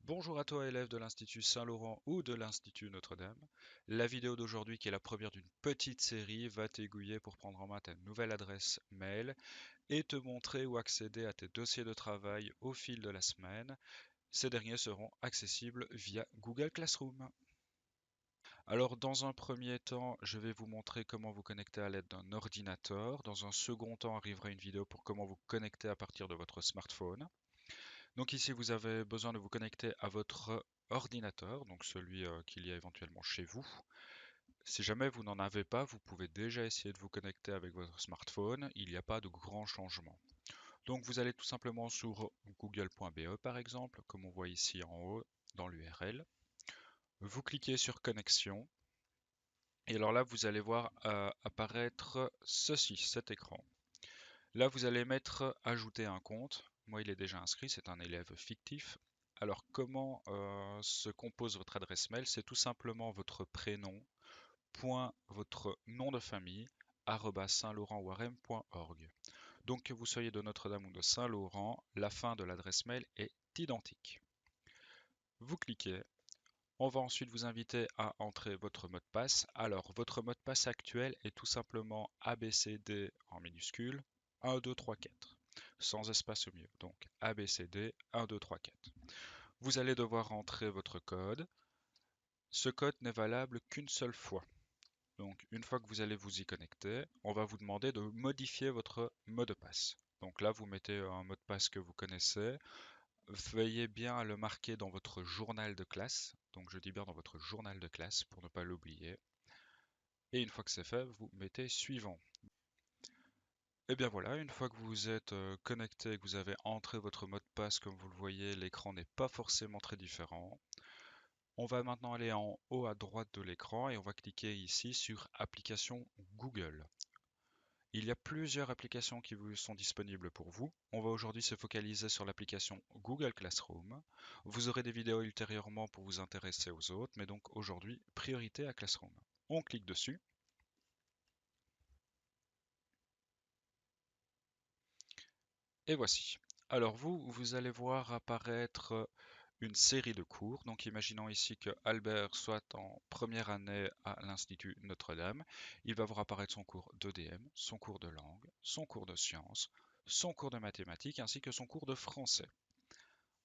Bonjour à toi élève de l'Institut Saint-Laurent ou de l'Institut Notre-Dame. La vidéo d'aujourd'hui, qui est la première d'une petite série, va t'aiguiller pour prendre en main ta nouvelle adresse mail et te montrer où accéder à tes dossiers de travail au fil de la semaine. Ces derniers seront accessibles via Google Classroom. Alors, dans un premier temps, je vais vous montrer comment vous connecter à l'aide d'un ordinateur. Dans un second temps, arrivera une vidéo pour comment vous connecter à partir de votre smartphone. Donc ici, vous avez besoin de vous connecter à votre ordinateur, donc celui qu'il y a éventuellement chez vous. Si jamais vous n'en avez pas, vous pouvez déjà essayer de vous connecter avec votre smartphone. Il n'y a pas de grand changement. Donc vous allez tout simplement sur google.be par exemple, comme on voit ici en haut dans l'URL. Vous cliquez sur connexion. Et alors là, vous allez voir apparaître ceci, cet écran. Là, vous allez mettre ajouter un compte. Moi, il est déjà inscrit, c'est un élève fictif. Alors, comment se compose votre adresse mail? C'est tout simplement votre prénom, point votre nom de famille, arobase saint-laurent-warem.org. Donc, que vous soyez de Notre-Dame ou de Saint-Laurent, la fin de l'adresse mail est identique. Vous cliquez. On va ensuite vous inviter à entrer votre mot de passe. Alors, votre mot de passe actuel est tout simplement ABCD en minuscule 1, 2, 3, 4, sans espace au milieu. Donc, ABCD 1, 2, 3, 4. Vous allez devoir rentrer votre code. Ce code n'est valable qu'une seule fois. Donc, une fois que vous allez vous y connecter, on va vous demander de modifier votre mot de passe. Donc là, vous mettez un mot de passe que vous connaissez. Veuillez bien le marquer dans votre journal de classe. Donc je dis bien dans votre journal de classe pour ne pas l'oublier. Et une fois que c'est fait, vous mettez suivant. Et bien voilà, une fois que vous êtes connecté, que vous avez entré votre mot de passe, comme vous le voyez, l'écran n'est pas forcément très différent. On va maintenant aller en haut à droite de l'écran et on va cliquer ici sur Application Google. Il y a plusieurs applications qui vous sont disponibles pour vous. On va aujourd'hui se focaliser sur l'application Google Classroom. Vous aurez des vidéos ultérieurement pour vous intéresser aux autres, mais donc aujourd'hui, priorité à Classroom. On clique dessus. Et voici. Alors vous allez voir apparaître une série de cours. Donc imaginons ici que Albert soit en première année à l'Institut Notre-Dame. Il va voir apparaître son cours d'EDM, son cours de langue, son cours de sciences, son cours de mathématiques ainsi que son cours de français.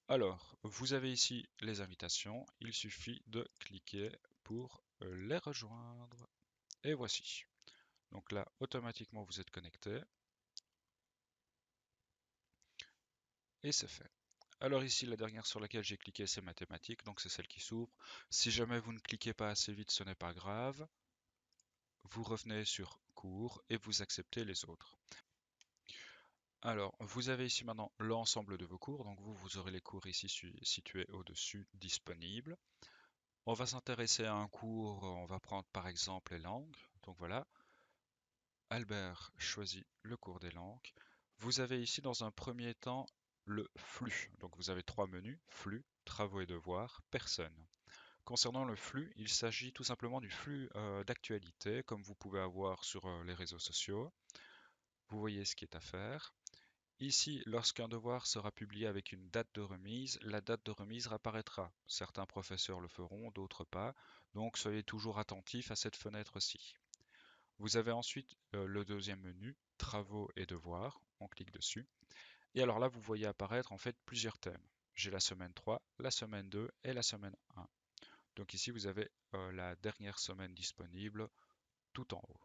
Alors, vous avez ici les invitations. Il suffit de cliquer pour les rejoindre. Et voici. Donc là, automatiquement, vous êtes connecté. Et c'est fait. Alors ici, la dernière sur laquelle j'ai cliqué, c'est mathématiques, donc c'est celle qui s'ouvre. Si jamais vous ne cliquez pas assez vite, ce n'est pas grave. Vous revenez sur cours et vous acceptez les autres. Alors, vous avez ici maintenant l'ensemble de vos cours, donc vous aurez les cours ici situés au-dessus, disponibles. On va s'intéresser à un cours, on va prendre par exemple les langues. Donc voilà, Albert choisit le cours des langues. Vous avez ici dans un premier temps le flux. Donc vous avez trois menus, flux, travaux et devoirs, personne. Concernant le flux, il s'agit tout simplement du flux d'actualité, comme vous pouvez avoir sur les réseaux sociaux. Vous voyez ce qui est à faire. Ici, lorsqu'un devoir sera publié avec une date de remise, la date de remise réapparaîtra. Certains professeurs le feront, d'autres pas. Donc soyez toujours attentifs à cette fenêtre-ci. Vous avez ensuite le deuxième menu, travaux et devoirs. On clique dessus. Et alors là, vous voyez apparaître en fait plusieurs thèmes. J'ai la semaine 3, la semaine 2 et la semaine 1. Donc ici, vous avez la dernière semaine disponible tout en haut.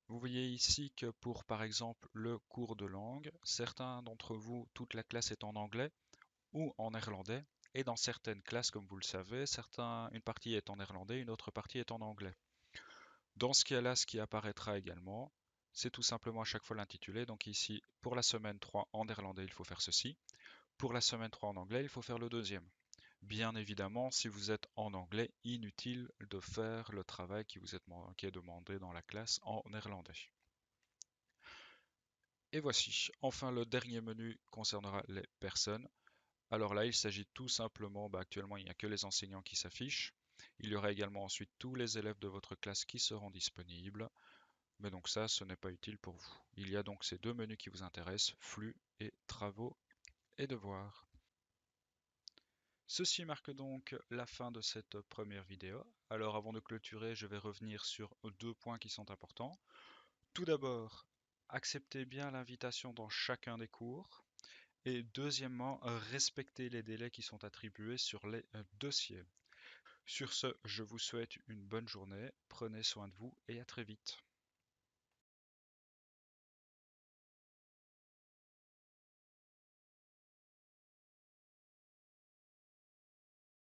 Vous voyez ici que pour, par exemple, le cours de langue, certains d'entre vous, toute la classe est en anglais ou en néerlandais. Et dans certaines classes, comme vous le savez, une partie est en néerlandais, une autre partie est en anglais. Dans ce cas-là, ce qui apparaîtra également, c'est tout simplement à chaque fois l'intitulé. Donc ici, pour la semaine 3 en néerlandais, il faut faire ceci. Pour la semaine 3 en anglais, il faut faire le deuxième. Bien évidemment, si vous êtes en anglais, inutile de faire le travail qui est demandé dans la classe en néerlandais. Et voici, enfin le dernier menu concernera les personnes. Alors là, il s'agit tout simplement, actuellement il n'y a que les enseignants qui s'affichent. Il y aura également ensuite tous les élèves de votre classe qui seront disponibles. Mais donc ça, ce n'est pas utile pour vous. Il y a donc ces deux menus qui vous intéressent, flux et travaux et devoirs. Ceci marque donc la fin de cette première vidéo. Alors avant de clôturer, je vais revenir sur deux points qui sont importants. Tout d'abord, acceptez bien l'invitation dans chacun des cours. Et deuxièmement, respectez les délais qui sont attribués sur les dossiers. Sur ce, je vous souhaite une bonne journée, prenez soin de vous et à très vite.